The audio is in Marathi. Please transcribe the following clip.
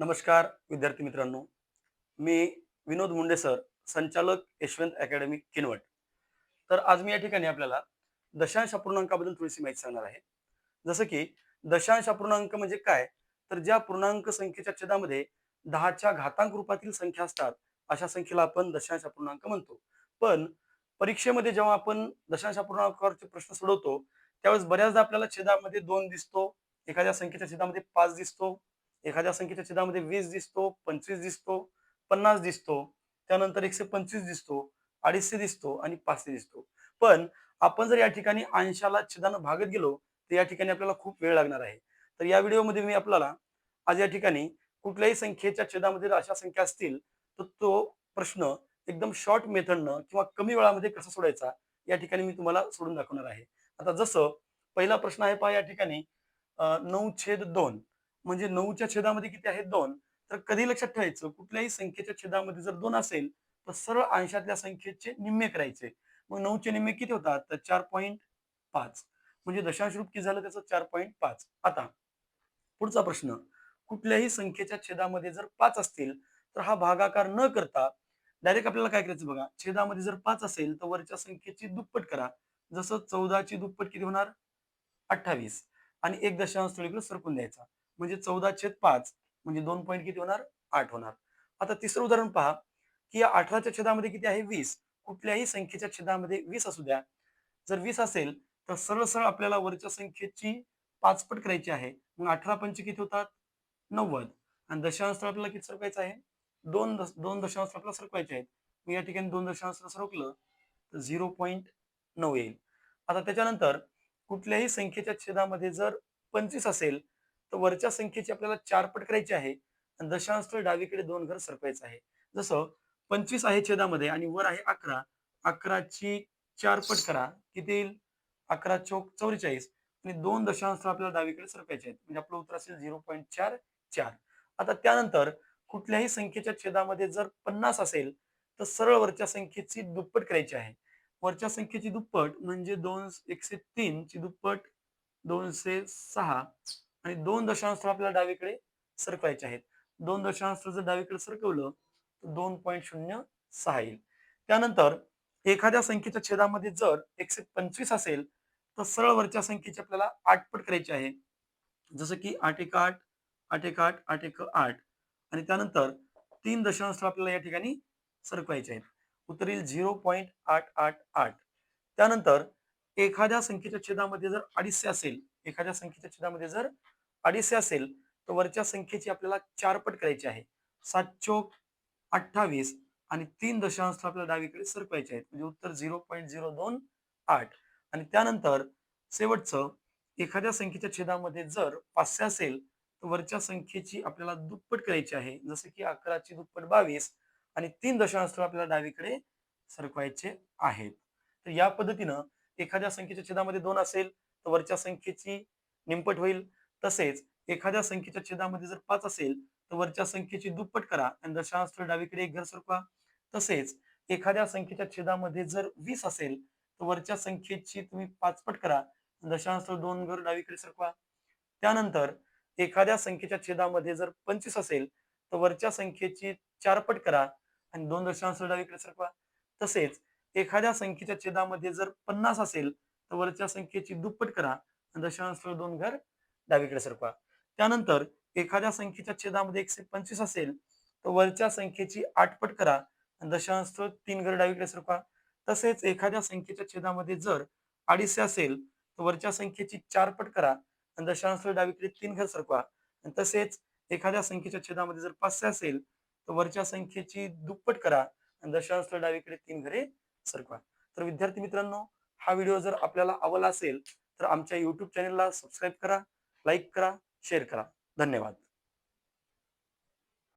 नमस्कार विद्यार्थी मित्रांनो. मी विनोद मुंडे सर, संचालक यशवंत अकॅडमी किनवट. तर आज मी या ठिकाणी आपल्याला दशांश अपूर्णांकाबद्दल थोडीशी माहिती सांगणार आहे. जसं की दशांश अपूर्णांक म्हणजे काय? तर ज्या पूर्णांक संख्येच्या छेदामध्ये 10च्या घातांक रूपातील संख्या असतात, अशा संख्येला आपण दशांश अपूर्णांक म्हणतो. पण परीक्षेमध्ये जेव्हा आपण दशांश अपूर्णांकावरचे प्रश्न सोडवतो, त्यावेळेस बऱ्याचदा आपल्याला छेदामध्ये 2 दिसतो, एखाद्या संख्येच्या छेदामध्ये 5 दिसतो, एखाद्या संख्येच्या छेदामध्ये 20 दिसतो, 25 दिसतो, 50 दिसतो, त्यानंतर 125 दिसतो, 250 दिसतो आणि 500 दिसतो. पण आपण जर या ठिकाणी अंशाला छेदानं भागत गेलो, तर या ठिकाणी आपल्याला खूप वेळ लागणार आहे. तर या व्हिडिओमध्ये मी आपल्याला आज या ठिकाणी कुठल्याही संख्येच्या छेदामध्ये जर अशा संख्या असतील, तर तो प्रश्न एकदम शॉर्ट मेथडनं किंवा कमी वेळामध्ये कसा सोडवायचा, या ठिकाणी मी तुम्हाला सोडून दाखवणार आहे. आता जसं पहिला प्रश्न आहे पहा या ठिकाणी 9/2 म्हणजे 9च्या छेदामध्ये किती आहेत 2. तर कधी लक्षात ठेवायचं कुठल्याही संख्येच्या छेदामध्ये जर 2 असेल, तर सरळ अंशातल्या संख्येचे निम्मे करायचे. मग 9चे निम्मे किती होतात? तर 4.5 म्हणजे दशांश रूप किती झालं त्याचं 4.5. आता पुढचा प्रश्न, कुठल्याही संख्येच्या छेदामध्ये जर 5 असतील, तर हा भागाकार न करता डायरेक्ट आपल्याला काय करायचं बघा, छेदामध्ये जर 5 असेल, तर वरच्या संख्येची दुप्पट करा. जसं 14ची दुप्पट किती होणार? 28 आणि 1 दशांश स्थळ इकडे सरकून द्यायचा. म्हणजे 14/5 म्हणजे 2 पॉइंट किती होणार? 8 होणार. आता तिसरं उदाहरण पहा, की या 18च्या छेदामध्ये किती आहे? 20. कुठल्याही संख्येच्या छेदामध्ये 20 असू द्या. जर 20 असेल, तर सरळ-सरळ आपल्याला वरच्या संख्येची 5 पट करायची आहे. मग 18 पंचे किती होतात? 90 आणि दशांश स्थळ आपल्याला किती सरकवायचं आहे? 2 दशांश स्थळ आपल्याला सरकवायचे आहेत. मग या ठिकाणी 2 दशांश स्थळ सरकलं, तर 0.9 येईल. आता त्याच्यानंतर कुठल्याही संख्येच्या छेदामध्ये जर 25 असेल, तर वरच्या संख्येची आपल्याला 4 पट करायची आहे आणि दशांश स्थळ डावीकडे 2 घर सरकवायचं आहे. जसं 25 आहे छेदामध्ये आणि वर आहे 11. 11ची 4 पट करा. किती येईल? 11 चोक 44 आणि 2 दशांश स्थळ आपल्याला डावीकडे सरकवायचे आहेत. म्हणजे आपलं उत्तर असेल 0.44. आता त्यानंतर कुठल्याही संख्येच्या छेदामध्ये जर 50 असेल, तर सरळ वरच्या संख्येची दुप्पट करायची आहे. वरच्या संख्येची दुप्पट म्हणजे 103 ची दुप्पट 206 आणि 2 दशांश स्थळ आपल्याला डावीकडे सरकवायचे आहेत. 2 दशांश स्थळ जर डावीकडे सरकवलं, तर 2.06 येईल. त्यानंतर एखाद्या संख्येच्या छेदामध्ये जर 125 असेल, तर सरळ वरच्या संख्येची आपल्याला 8 पट करायची आहे. जसं की 8 एक 8, 8 एक 8, 8 एक 8 आणि त्यानंतर 3 दशांश स्थळ आपल्याला या ठिकाणी सरकवायचे आहेत. उत्तर येईल 0.888. त्यानंतर एखाद्या संख्येच्या छेदामध्ये जर 250 असेल, एखाद्या संख्येच्या छेदामध्ये जर 250 असेल, तर वरच्या संख्येची आपल्याला 4 पट करायची आहे. 7 चोक 28 आणि 3 दशांश स्थळ आपल्याला डावीकडे सरकवायचे आहेत. म्हणजे उत्तर 0.028 आणि त्यानंतर शेवटचं एखाद्या संख्येच्या छेदामध्ये जर 500 असेल, तर वरच्या संख्येची आपल्याला दुप्पट करायची आहे. जसं की 11ची दुप्पट 22 आणि 3 दशांश स्थळ आपल्याला डावीकडे सरकवायचे आहेत. तर या पद्धतीनं एखाद्या संख्येच्या छेदामध्ये 2 असेल, तर वरच्या संख्येची निमपट होईल. तसेच एखाद्या संख्येच्या छेदामध्ये जर 5 असेल, तर वरच्या संख्येची दुप्पट करा आणि दशांश स्थळ डावीकडे एक घर सरकवा. तसेच एखाद्या संख्येच्या छेदामध्ये जर 20 असेल, तर वरच्या संख्येची तुम्ही 5 पट करा. दशांश स्थळ 2 घर डावीकडे सरकवा. त्यानंतर एखाद्या संख्येच्या छेदामध्ये जर 25 असेल, तर वरच्या संख्येची 4 पट करा आणि 2 दशांश स्थळ डावीकडे सरकवा. तसेच एखाद्या संख्येच्या छेदामध्ये जर 50 असेल, तर वरच्या संख्येची दुप्पट करा आणि दशांश स्थळ 2 घर डावीकडे सरकवा. त्यानंतर एखाद्या संख्येच्या छेदामध्ये 125 असेल, तर वरच्या संख्येची 8 पट करा आणि दशांश स्थळ 3 घर डावीकडे सरकवा. तसेच एखाद्या संख्येच्या छेदामध्ये जर 250 असेल, तर वरच्या संख्येची 4 पट करा आणि दशांश स्थळ डावीकडे 3 घर सरकवा. आणि तसेच एखाद्या संख्येच्या छेदामध्ये जर 500 असेल, तर वरच्या संख्येची दुप्पट करा आणि दशांश स्थळ डावीकडे 3 घरे सरकवा. तर विद्यार्थी मित्रांनो, हा व्हिडिओ जर आपल्याला आवडला असेल, तर आमच्या YouTube चॅनेलला सबस्क्राईब करा, लाईक करा, शेअर करा. धन्यवाद.